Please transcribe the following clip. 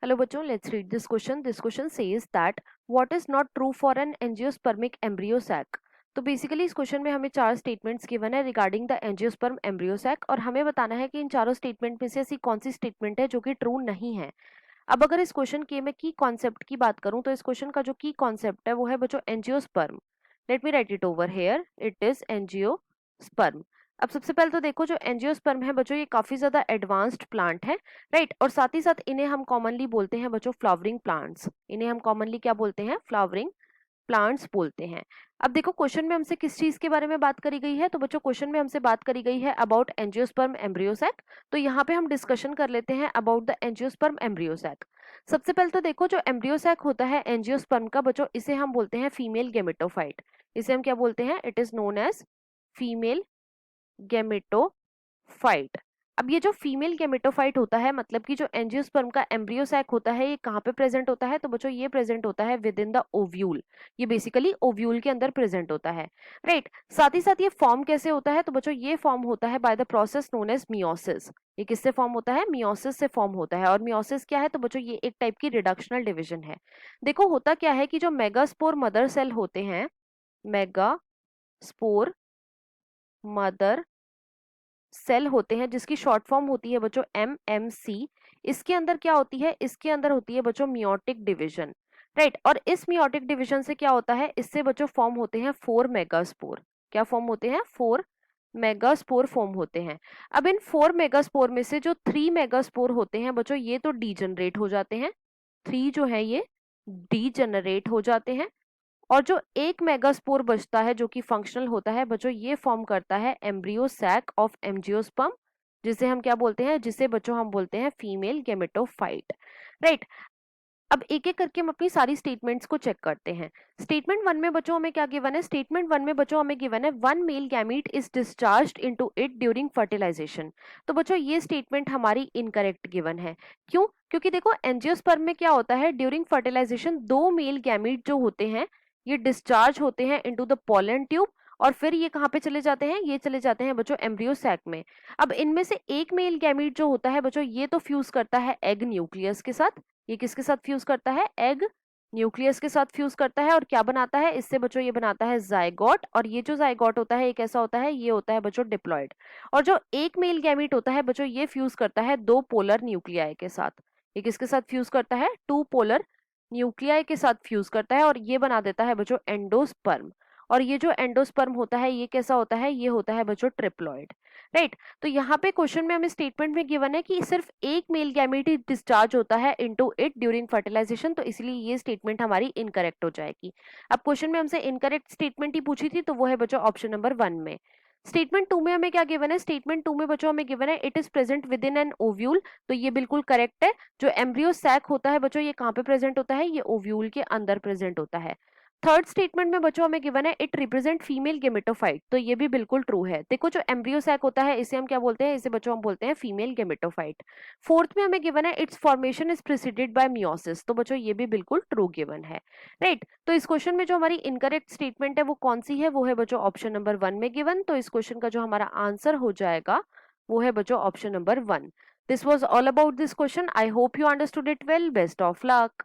Hello बच्चों, let's read this question. This question says that what is not true for an angiospermic embryo sac? तो basically इस question में हमें चार statements given है regarding the angiosperm embryo sac और हमें बताना है कि इन चारों स्टेटमेंट में से ऐसी कौन सी स्टेटमेंट है जो कि ट्रू नहीं है। अब अगर इस क्वेश्चन के मैं की कॉन्सेप्ट की बात करूं तो इस क्वेश्चन का जो की कॉन्सेप्ट है वो है बच्चों angiosperm. Let me right it over here, it is angiosperm. अब सबसे पहले तो देखो जो एंजियोस्पर्म है बच्चों ये काफी ज्यादा एडवांस्ड प्लांट है, राइट। और साथ ही साथ इन्हें हम कॉमनली बोलते हैं बच्चों फ्लावरिंग प्लांट्स। इन्हें हम कॉमनली क्या बोलते हैं? फ्लावरिंग प्लांट्स बोलते हैं। अब देखो क्वेश्चन में हमसे किस चीज के बारे में बात करी गई है, तो बच्चों क्वेश्चन में हमसे बात करी गई है अबाउट एंजियोस्पर्म एम्ब्रियोसैक। तो यहाँ पे हम डिस्कशन कर लेते हैं अबाउट द एंजियोस्पर्म एम्ब्रियोसैक। सबसे पहले तो देखो जो एम्ब्रियोसैक होता है एंजियोस्पर्म का बच्चों, इसे हम बोलते हैं फीमेल गेमेटोफाइट। इसे हम क्या बोलते हैं? It is known as female gametophyte. अब ये जो फीमेल गेमेटोफाइट होता है मतलब कि जो एंजियोस्पर्म का एम्ब्रियोसैक होता है ये कहाँ पे प्रेजेंट होता है? तो बच्चों ये प्रेजेंट होता है विद इन द ओव्यूल। ये बेसिकली ओव्यूल के अंदर प्रेजेंट होता है, राइट। साथ ही साथ ये फॉर्म कैसे होता है? तो बच्चों ये फॉर्म होता है by the process known as meiosis. ये किससे फॉर्म होता है? मियोसिस से फॉर्म होता है। और मियोसिस क्या है? तो बच्चों ये एक टाइप की रिडक्शनल डिविजन है। देखो होता क्या है कि जो मेगास्पोर मदर सेल होते हैं, मेगास्पोर मदर सेल होते हैं जिसकी शॉर्ट फॉर्म होती है बच्चों MMC। इसके अंदर क्या होती है? इसके अंदर होती है बच्चों मियोटिक डिवीजन, राइट। और इस मियोटिक डिवीजन से क्या होता है? इससे बच्चों फॉर्म होते हैं 4 मेगास्पोर। क्या फॉर्म होते हैं? 4 मेगास्पोर फॉर्म होते हैं। अब इन 4 मेगास्पोर में से जो 3 मेगास्पोर होते हैं बच्चों ये तो डीजनरेट हो जाते हैं। 3 जो है ये डीजनरेट हो जाते हैं। और जो एक मेगास्पोर बचता है जो कि फंक्शनल होता है बच्चों ये फॉर्म करता है एम्ब्रियो सैक ऑफ एंजियोस्पर्म, जिसे हम क्या बोलते हैं? जिसे बच्चों हम बोलते हैं फीमेल गेमेटोफाइट, राइट। अब एक एक करके हम अपनी सारी स्टेटमेंट्स को चेक करते हैं। स्टेटमेंट 1 में बच्चों हमें क्या गिवन है? स्टेटमेंट 1 में बच्चों हमें गिवन है one male gamete is discharged into it during fertilisation. तो बच्चों ये स्टेटमेंट हमारी इनकरेक्ट गिवन है। क्यों? क्योंकि देखो एंजियोस्पर्म में क्या होता है? ड्यूरिंग फर्टिलाइजेशन 2 मेल गैमीट जो होते हैं ये डिस्चार्ज होते हैं इनटू द पोलन ट्यूब और फिर ये कहाँ पे चले जाते हैं? ये चले जाते हैं बच्चों एम्ब्रियो सैक में। अब इनमें से एक मेल गैमीट जो होता है बच्चों ये तो फ्यूज करता है एग न्यूक्लियस के साथ। ये किसके साथ फ्यूज करता है? एग न्यूक्लियस के साथ फ्यूज करता है और क्या बनाता है? इससे बच्चों ये बनाता है जाइगोट। और ये जो जाइगोट होता है ये कैसा होता है? ये होता है बच्चों डिप्लॉयड। और जो एक मेल गैमीट होता है बच्चों ये फ्यूज करता है 2 पोलर न्यूक्लियाई के साथ। ये किसके साथ फ्यूज करता है? 2 पोलर न्यूक्लियाई के साथ फ्यूज करता है और ये बना देता है बच्चों एंडोस्पर्म। और ये जो एंडोस्पर्म होता है ये कैसा होता है? ये होता है बच्चों ट्रिप्लॉइड, राइट। तो यहाँ पे क्वेश्चन में हमें स्टेटमेंट में गिवन है कि सिर्फ एक मेल गैमीट ही डिस्चार्ज होता है इनटू इट ड्यूरिंग फर्टिलाइजेशन, तो इसलिए ये स्टेटमेंट हमारी इनकरेक्ट हो जाएगी। अब क्वेश्चन में हमसे इनकरेक्ट स्टेटमेंट ही पूछी थी तो वो है बच्चों ऑप्शन नंबर 1 में। स्टेटमेंट 2 में हमें क्या गिवन है? स्टेटमेंट 2 में बच्चों हमें गिवन है it is present with in an ovule. तो ये बिल्कुल करेक्ट है। जो एम्ब्रियो सैक होता है बच्चों ये कहाँ पे प्रेजेंट होता है? ये ओव्यूल के अंदर प्रेजेंट होता है। थर्ड स्टेटमेंट में बच्चों हमें गिवन है इट रिप्रेजेंट फीमेल गेमेटोफाइट। तो ये भी बिल्कुल ट्रू है। देखो जो एम्ब्रियो सैक होता है इसे हम क्या बोलते हैं? इसे बच्चों हम बोलते हैं फीमेल गेमेटोफाइट। फोर्थ में हमें गिवन है it's formation is preceded by meiosis. तो बच्चों ये भी बिल्कुल ट्रू गिवन है, राइट। तो इस क्वेश्चन में जो हमारी इनकरेक्ट स्टेटमेंट है वो कौन सी है? वो है बच्चों ऑप्शन नंबर 1 में गिवन। तो इस क्वेश्चन का जो हमारा आंसर हो जाएगा वो है बच्चों option number 1। This was all about this question. I hope you understood it well. Best of luck.